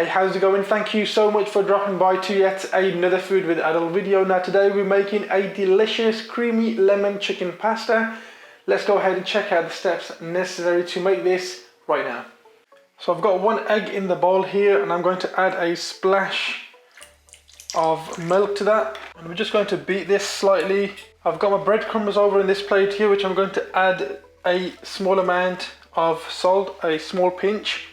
Hey, how's it going? Thank you so much for dropping by to yet another food with adult video. Now today we're making a delicious creamy lemon chicken pasta. Let's go ahead and check out the steps necessary to make this right now. So I've got 1 egg in the bowl here and I'm going to add a splash of milk to that. And we're just going to beat this slightly. I've got my breadcrumbs over in this plate here, which I'm going to add a small amount of salt, a small pinch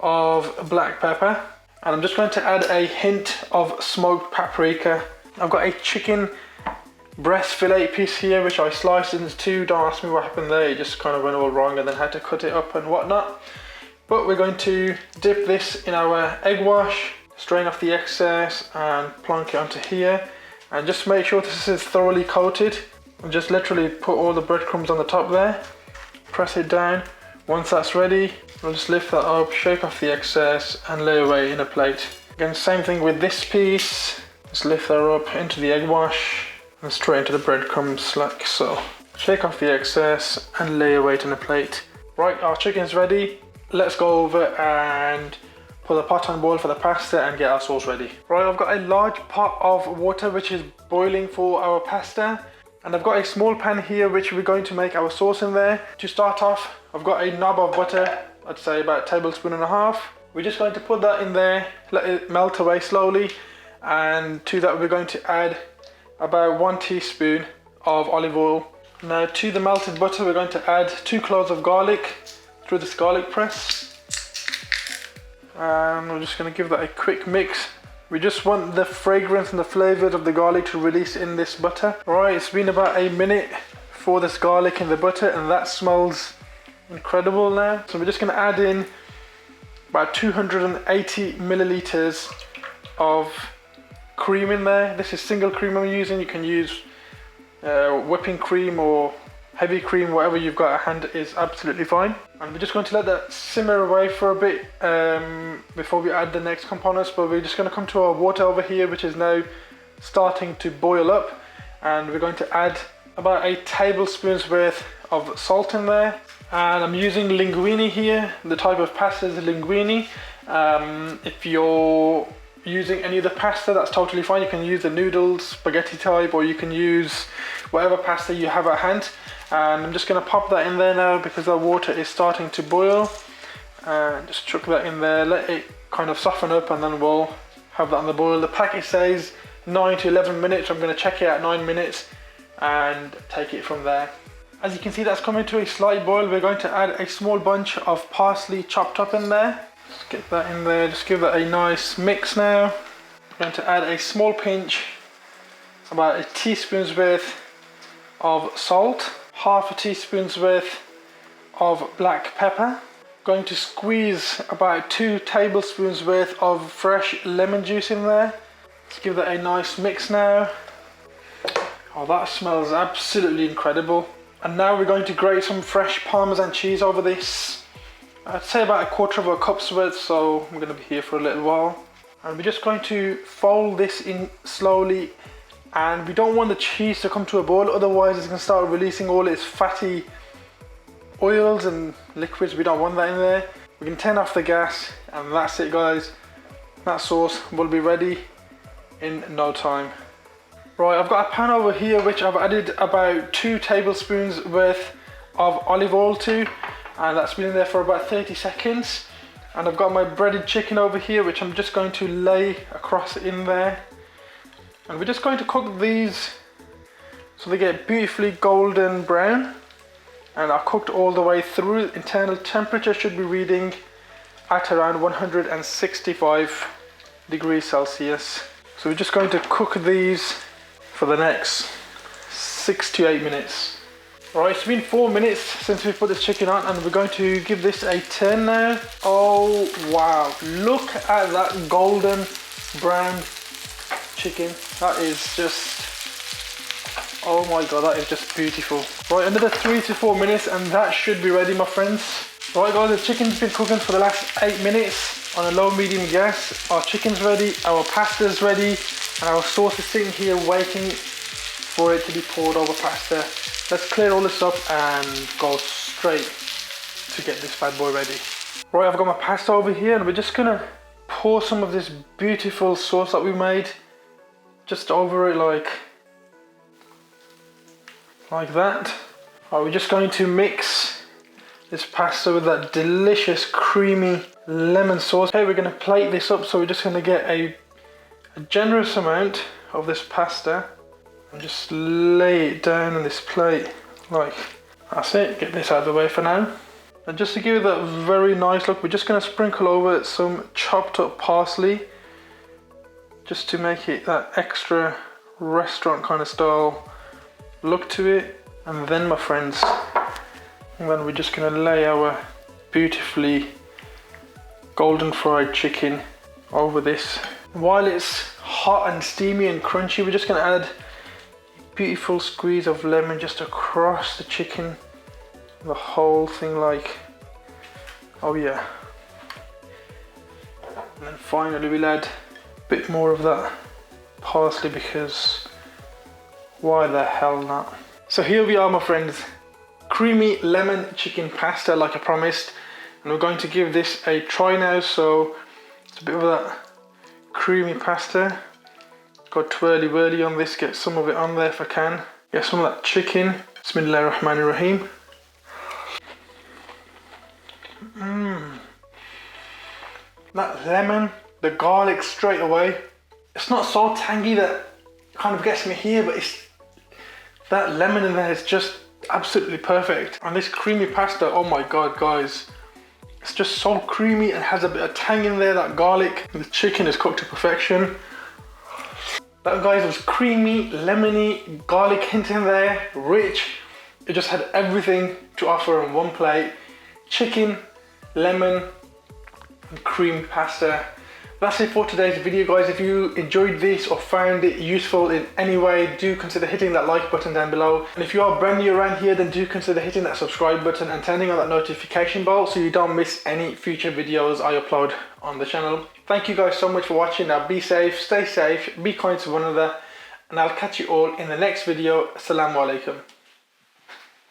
of black pepper, and I'm just going to add a hint of smoked paprika. I've got a chicken breast fillet piece here which I sliced into two. Don't ask me what happened there, it just kind of went all wrong and then had to cut it up and whatnot. But we're going to dip this in our egg wash, strain off the excess and plonk it onto here, and just make sure this is thoroughly coated. And just literally put all the breadcrumbs on the top there, press it down. Once that's ready, we'll just lift that up, shake off the excess and lay away in a plate. Again, same thing with this piece. Just lift that up into the egg wash and straight into the breadcrumbs like so. Shake off the excess and lay away in a plate. Right, our chicken's ready. Let's go over and put the pot on boil for the pasta and get our sauce ready. Right, I've got a large pot of water which is boiling for our pasta. And I've got a small pan here which we're going to make our sauce in there. To start off, I've got a knob of butter, I'd say about 1.5 tablespoons. We're just going to put that in there, let it melt away slowly. And to that we're going to add about 1 teaspoon of olive oil. Now to the melted butter we're going to add 2 cloves of garlic through this garlic press. And we're just going to give that a quick mix. We just want the fragrance and the flavours of the garlic to release in this butter. Alright, it's been about a minute for this garlic in the butter and that smells incredible now. So we're just going to add in about 280 millilitres of cream in there. This is single cream I'm using. You can use whipping cream or heavy cream, whatever you've got at hand is absolutely fine. And we're just going to let that simmer away for a bit before we add the next components. But we're just going to come to our water over here, which is now starting to boil up, and we're going to add about 1 tablespoon's worth of salt in there. And I'm using linguine here. The type of pasta is linguine. If you're using any other pasta, that's totally fine. You can use the noodles, spaghetti type, or you can use whatever pasta you have at hand. And I'm just going to pop that in there now because the water is starting to boil. And just chuck that in there, let it kind of soften up, and then we'll have that on the boil. The packet says 9 to 11 minutes. I'm going to check it at 9 minutes and take it from there. As you can see, that's coming to a slight boil. We're going to add a small bunch of parsley chopped up in there. Just get that in there, just give that a nice mix now. I'm going to add a small pinch, about 1 teaspoon's worth of salt, 1/2 teaspoon's worth of black pepper. Going to squeeze about 2 tablespoons worth of fresh lemon juice in there. Let's give that a nice mix now. Oh, that smells absolutely incredible. And now we're going to grate some fresh Parmesan cheese over this. I'd say about 1/4 cup's worth, so I'm going to be here for a little while. And we're just going to fold this in slowly. And we don't want the cheese to come to a boil, otherwise it's going to start releasing all its fatty oils and liquids. We don't want that in there. We can turn off the gas and that's it, guys. That sauce will be ready in no time. Right, I've got a pan over here which I've added about 2 tablespoons worth of olive oil to, and that's been in there for about 30 seconds. And I've got my breaded chicken over here which I'm just going to lay across in there. And we're just going to cook these so they get beautifully golden brown and are cooked all the way through. Internal temperature should be reading at around 165 degrees Celsius. So we're just going to cook these for the next 6 to 8 minutes. Alright, it's been 4 minutes since we put this chicken on and we're going to give this a turn now. Oh wow, look at that golden brown chicken. That is just, oh my god, that is just beautiful. Right, another 3 to 4 minutes and that should be ready, my friends. Right guys, the chicken's been cooking for the last 8 minutes on a low medium gas. Our chicken's ready, our pasta's ready, and our sauce is sitting here waiting for it to be poured over pasta. Let's clear all this up and go straight to get this bad boy ready. Right, I've got my pasta over here and we're just gonna pour some of this beautiful sauce that we made just over it like that. Right, we're just going to mix this pasta with that delicious creamy lemon sauce. Okay, we're gonna plate this up, so we're just gonna get a generous amount of this pasta and just lay it down on this plate like that's it. Get this out of the way for now. And just to give it that very nice look, we're just going to sprinkle over some chopped up parsley just to make it that extra restaurant kind of style look to it. And then, my friends, we're just going to lay our beautifully golden fried chicken over this. While it's hot and steamy and crunchy, we're just going to add a beautiful squeeze of lemon just across the chicken. The whole thing like, oh yeah. And then finally we'll add a bit more of that parsley because why the hell not? So here we are, my friends. Creamy lemon chicken pasta like I promised. And we're going to give this a try now. So it's a bit of that creamy pasta. Go twirly whirly on this, get some of it on there if I can. Get some of that chicken. Bismillahir Rahmanir Rahim. That lemon, the garlic straight away. It's not so tangy that kind of gets me here, but it's that lemon in there is just absolutely perfect. And this creamy pasta, oh my god, guys. It's just so creamy and has a bit of tang in there, that garlic. The chicken is cooked to perfection. That, guys, was creamy, lemony, garlic hint in there, rich. It just had everything to offer on one plate. Chicken, lemon, and cream pasta. That's it for today's video, guys. If you enjoyed this or found it useful in any way, do consider hitting that like button down below. And if you are brand new around here, then do consider hitting that subscribe button and turning on that notification bell so you don't miss any future videos I upload on the channel. Thank you guys so much for watching. Now be safe, stay safe, be kind to one another, and I'll catch you all in the next video. Assalamu alaikum.